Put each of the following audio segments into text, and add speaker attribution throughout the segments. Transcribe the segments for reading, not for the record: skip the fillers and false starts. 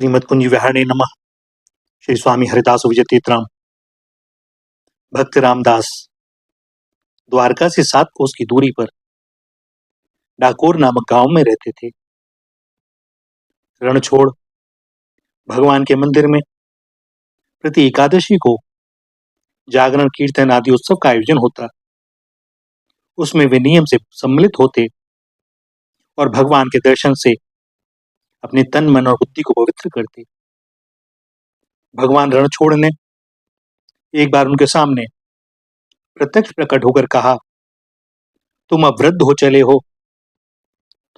Speaker 1: श्रीमद्कुंज विहारिणे नमः। श्री स्वामी हरिदास विजय तीर्थराम। भक्त रामदास द्वारका से 7 कोस की दूरी पर डाकोर नामक गांव में रहते थे। रणछोड़ भगवान के मंदिर में प्रति एकादशी को जागरण कीर्तन आदि उत्सव का आयोजन होता। उसमें वे नियम से सम्मिलित होते और भगवान के दर्शन से अपने तन मन और बुद्धि को पवित्र करते। भगवान रणछोड़ ने एक बार उनके सामने प्रत्यक्ष प्रकट होकर कहा, तुम अब वृद्ध हो चले हो,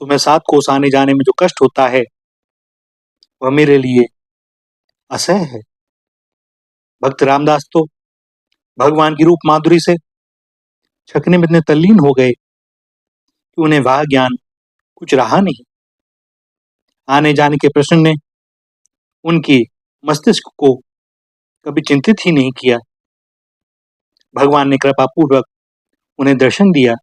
Speaker 1: तुम्हें 7 कोस आने जाने में जो कष्ट होता है वह मेरे लिए असह्य है। भक्त रामदास तो भगवान की रूप माधुरी से छकने में इतने तल्लीन हो गए कि उन्हें वह ज्ञान कुछ रहा नहीं। आने जाने के प्रश्न ने उनकी मस्तिष्क को कभी चिंतित ही नहीं किया। भगवान ने कृपा पूर्वक उन्हें दर्शन दिया।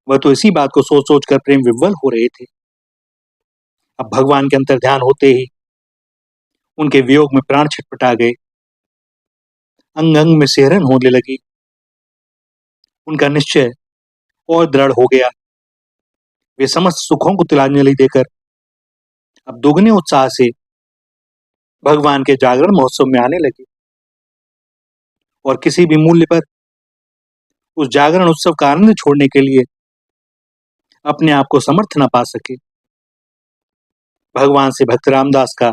Speaker 1: वह तो इसी बात को सोच सोच कर प्रेम विह्वल हो रहे थे। अब भगवान के अंतर ध्यान होते ही उनके वियोग में प्राण छटपटा गए, अंग अंग में सिहरन होने लगी। उनका निश्चय और दृढ़ हो गया। वे समस्त सुखों को तिलांजलि देकर अब दोगुने उत्साह से भगवान के जागरण महोत्सव में आने लगे और किसी भी मूल्य पर उस जागरण उत्सव का आनंद छोड़ने के लिए अपने आप को समर्थ न पा सके। भगवान से भक्त रामदास का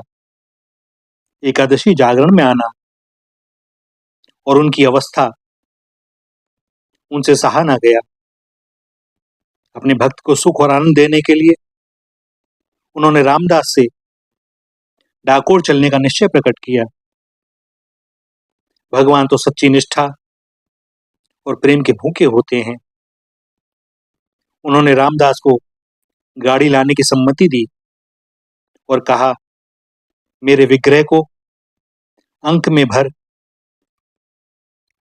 Speaker 1: एकादशी जागरण में आना और उनकी अवस्था उनसे सहा न गया। अपने भक्त को सुख और आनंद देने के लिए उन्होंने रामदास से डाकोर चलने का निश्चय प्रकट किया। भगवान तो सच्ची निष्ठा और प्रेम के भूखे होते हैं। उन्होंने रामदास को गाड़ी लाने की सम्मति दी और कहा, मेरे विग्रह को अंक में भर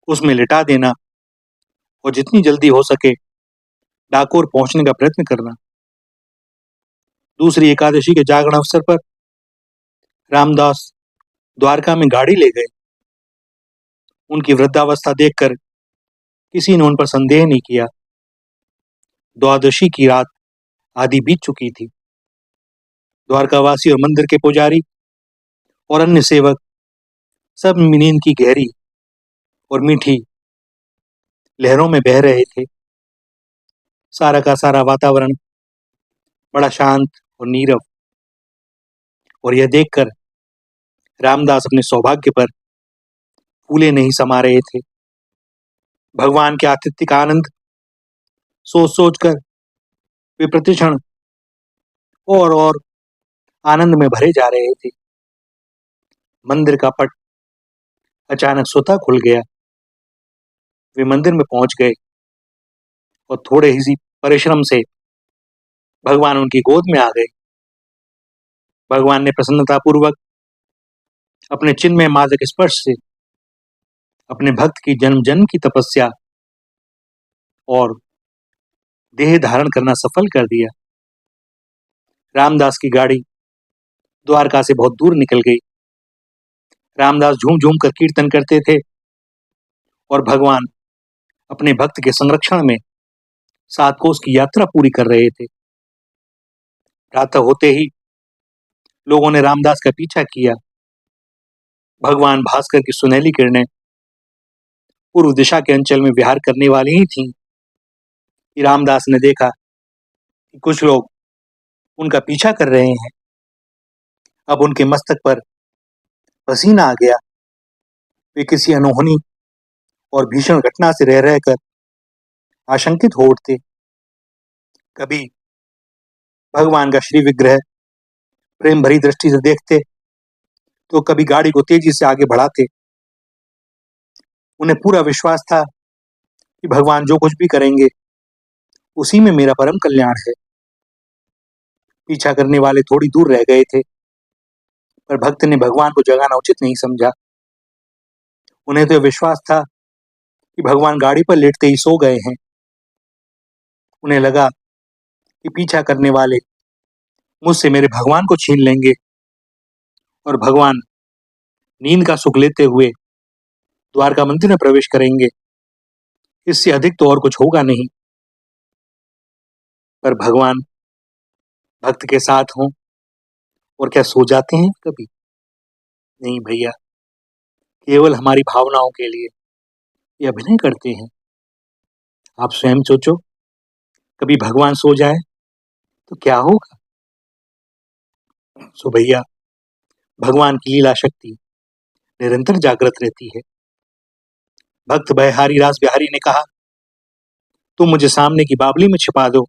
Speaker 1: उसमें लिटा देना और जितनी जल्दी हो सके डाकोर पहुंचने का प्रयत्न करना। दूसरी एकादशी के जागरण अवसर पर रामदास द्वारका में गाड़ी ले गए। उनकी वृद्धावस्था देखकर किसी ने उन पर संदेह नहीं किया। द्वादशी की रात आधी बीत चुकी थी। द्वारकावासी और मंदिर के पुजारी और अन्य सेवक सब नींद की गहरी और मीठी लहरों में बह रहे थे। सारा का सारा वातावरण बड़ा शांत और नीरव, और यह देखकर रामदास अपने सौभाग्य पर फूले नहीं समा रहे थे। भगवान के आतिथ्य का आनंद सोच सोच कर वे प्रतिक्षण और आनंद में भरे जा रहे थे। मंदिर का पट अचानक स्वतः खुल गया। वे मंदिर में पहुंच गए और थोड़े ही परिश्रम से भगवान उनकी गोद में आ गए। भगवान ने प्रसन्नतापूर्वक अपने चिन्मय मादक स्पर्श से अपने भक्त की जन्म जन्म की तपस्या और देह धारण करना सफल कर दिया। रामदास की गाड़ी द्वारका से बहुत दूर निकल गई। रामदास झूम झूम कर कीर्तन करते थे और भगवान अपने भक्त के संरक्षण में 7 कोस की यात्रा पूरी कर रहे थे। प्रातः होते ही लोगों ने रामदास का पीछा किया। भगवान भास्कर की सुनहली किरणें पूर्व दिशा के अंचल में विहार करने वाली ही थीं कि रामदास ने देखा कि कुछ लोग उनका पीछा कर रहे हैं। अब उनके मस्तक पर पसीना आ गया। वे किसी अनहोनी और भीषण घटना से रह रहकर आशंकित हो उठते। कभी भगवान का श्री विग्रह प्रेम भरी दृष्टि से देखते तो कभी गाड़ी को तेजी से आगे बढ़ाते। उन्हें पूरा विश्वास था कि भगवान जो कुछ भी करेंगे उसी में मेरा परम कल्याण है। पीछा करने वाले थोड़ी दूर रह गए थे, पर भक्त ने भगवान को जगाना उचित नहीं समझा। उन्हें तो विश्वास था कि भगवान गाड़ी पर लेटते ही सो गए हैं। उन्हें लगा कि पीछा करने वाले मुझसे मेरे भगवान को छीन लेंगे और भगवान नींद का सुख लेते हुए द्वारका मंदिर में प्रवेश करेंगे, इससे अधिक तो और कुछ होगा नहीं। पर भगवान भक्त के साथ हों और क्या सो जाते हैं कभी? नहीं भैया, केवल हमारी भावनाओं के लिए ये अभिनय करते हैं। आप स्वयं सोचो, कभी भगवान सो जाए तो क्या होगा? सो भैया, भगवान की लीला शक्ति निरंतर जागृत रहती है। भक्त बलिहारी रास बिहारी ने कहा, तुम मुझे सामने की बावली में छिपा दो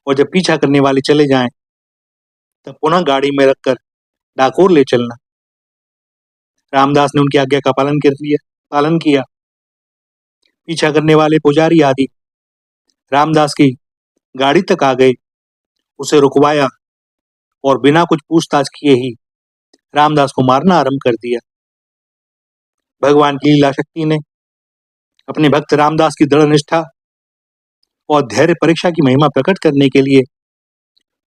Speaker 1: और जब पीछा करने वाले चले जाएं तब पुनः गाड़ी में रखकर डाकोर ले चलना। रामदास ने उनकी आज्ञा का पालन किया। पीछा करने वाले पुजारी आदि रामदास की गाड़ी तक आ गए, उसे रुकवाया और बिना कुछ पूछताछ किए ही रामदास को मारना आरंभ कर दिया। भगवान की लीला शक्ति ने अपने भक्त रामदास की दृढ़ निष्ठा और धैर्य परीक्षा की महिमा प्रकट करने के लिए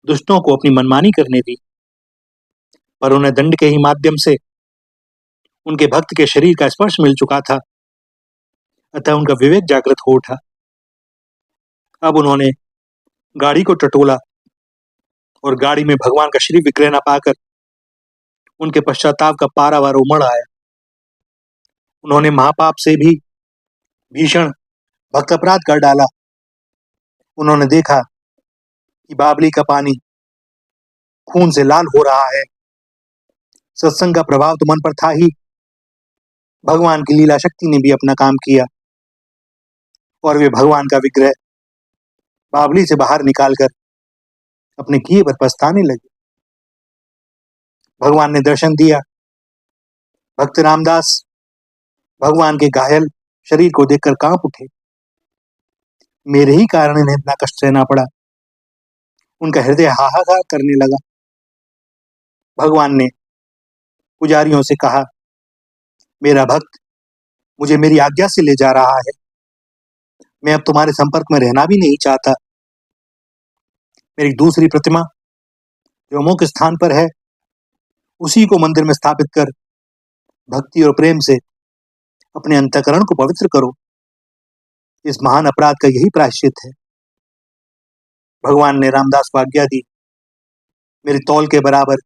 Speaker 1: दुष्टों को अपनी मनमानी करने दी, पर उन्हें दंड के ही माध्यम से उनके भक्त के शरीर का स्पर्श मिल चुका था, अतः उनका विवेक जागृत हो उठा। अब उन्होंने गाड़ी को टटोला और गाड़ी में भगवान का श्री विग्रह न पाकर उनके पश्चाताप का पारावार उमड़ आया। उन्होंने महापाप से भी भीषण भक्त अपराध कर डाला। उन्होंने देखा कि बावली का पानी खून से लाल हो रहा है। सत्संग का प्रभाव तो मन पर था ही, भगवान की लीला शक्ति ने भी अपना काम किया और वे भगवान का विग्रह बावली से बाहर निकालकर अपने किए पर पछताने लगे। भगवान ने दर्शन दिया। भक्त रामदास भगवान के घायल शरीर को देखकर कांप उठे। मेरे ही कारण इन्हें इतना कष्ट सहना पड़ा। उनका हृदय हाहाकार करने लगा। भगवान ने पुजारियों से कहा, मेरा भक्त मुझे मेरी आज्ञा से ले जा रहा है, मैं अब तुम्हारे संपर्क में रहना भी नहीं चाहता। मेरी दूसरी प्रतिमा जो मुख्य स्थान पर है, उसी को मंदिर में स्थापित कर भक्ति और प्रेम से अपने अंतःकरण को पवित्र करो। इस महान अपराध का यही प्रायश्चित है। भगवान ने रामदास को आज्ञा दी, मेरी तौल के बराबर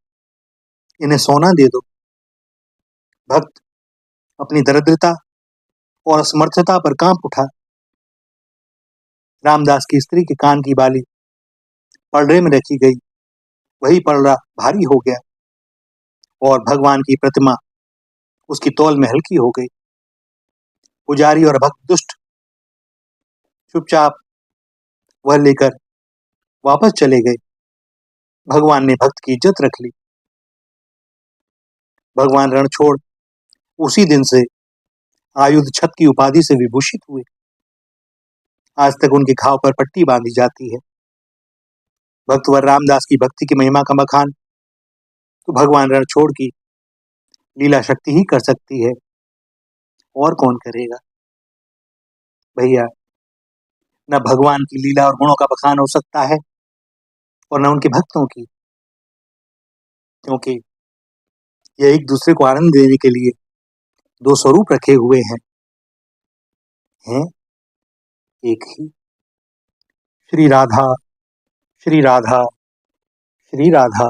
Speaker 1: इन्हें सोना दे दो। भक्त अपनी दरिद्रता और असमर्थता पर कांप उठा। रामदास की स्त्री के कान की बाली पलड़े में रखी गई, वही पलड़ा भारी हो गया और भगवान की प्रतिमा उसकी तौल में हल्की हो गई। पुजारी और भक्त दुष्ट चुपचाप वह लेकर वापस चले गए। भगवान ने भक्त की इज्जत रख ली। भगवान रणछोड़ उसी दिन से आयुध छत की उपाधि से विभूषित हुए। आज तक उनके घाव पर पट्टी बांधी जाती है। भक्तवर रामदास की भक्ति की महिमा का बखान तो भगवान रणछोड़ की लीला शक्ति ही कर सकती है, और कौन करेगा? भैया, न भगवान की लीला और गुणों का बखान हो सकता है और न उनके भक्तों की, क्योंकि ये एक दूसरे को आनंद देने के लिए दो स्वरूप रखे हुए हैं एक ही। श्री राधा, श्री राधा, श्री राधा।